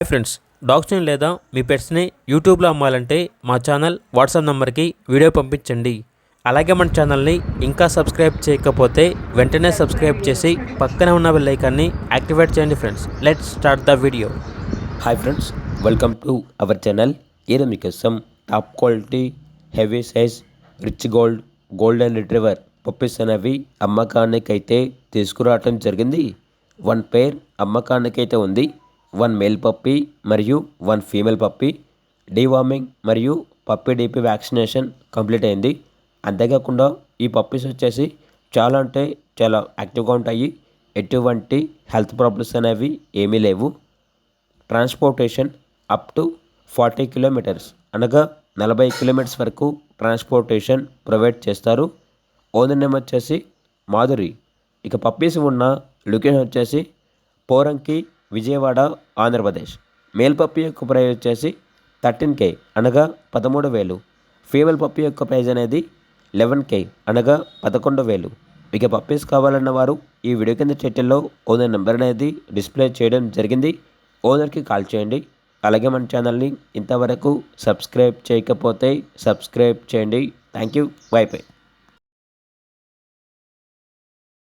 Hi friends, డాగ్స్ని లేదా మీ పెట్స్ని యూట్యూబ్లో అమ్మాలంటే మా ఛానల్ వాట్సాప్ నెంబర్కి వీడియో పంపించండి. అలాగే మన ఛానల్ని ఇంకా సబ్స్క్రైబ్ చేయకపోతే వెంటనే సబ్స్క్రైబ్ చేసి పక్కనే ఉన్న బెల్ ఐకాన్ని యాక్టివేట్ చేయండి. Friends, let's start the video. Hi friends, welcome to our channel. ఈరోజు మీకోసం top quality heavy size rich golden retriever puppies అనేవి అమ్మకానికైతే తీసుకురావటం జరిగింది. 1 పేర్ అమ్మకానికైతే ఉంది. 1 మేల్ పప్పీ మరియు 1 ఫీమేల్ పప్పీ. డీవార్మింగ్ మరియు పప్పీ డీపీ వ్యాక్సినేషన్ కంప్లీట్ అయింది. అంతేకాకుండా ఈ పప్పీస్ వచ్చేసి చాలా అంటే చాలా యాక్టివ్గా ఉంటాయి. ఎటువంటి హెల్త్ ప్రాబ్లమ్స్ అనేవి ఏమీ లేవు. ట్రాన్స్పోర్టేషన్ అప్ టు 40 కిలోమీటర్స్ అనగా 40 కిలోమీటర్స్ వరకు ట్రాన్స్పోర్టేషన్ ప్రొవైడ్ చేస్తారు. ఓనర్ నేమ్ వచ్చేసి మాధురి. ఇక పప్పీస్ ఉన్న లొకేషన్ వచ్చేసి పోరంకి, విజయవాడ, ఆంధ్రప్రదేశ్. మేల్ పప్పీ యొక్క ప్రైస్ వచ్చేసి 13K అనగా 13,000. ఫీమేల్ పప్పీ యొక్క ప్రైస్ అనేది 11K అనగా 11,000. ఇక పప్పీస్ కావాలన్న వారు ఈ వీడియో కింద టైటిల్లో ఓనర్ నెంబర్ అనేది డిస్ప్లే చేయడం జరిగింది. ఓనర్కి కాల్ చేయండి. అలాగే మన ఛానల్ని ఇంతవరకు సబ్స్క్రైబ్ చేయకపోతే సబ్స్క్రైబ్ చేయండి. Thank you. By by.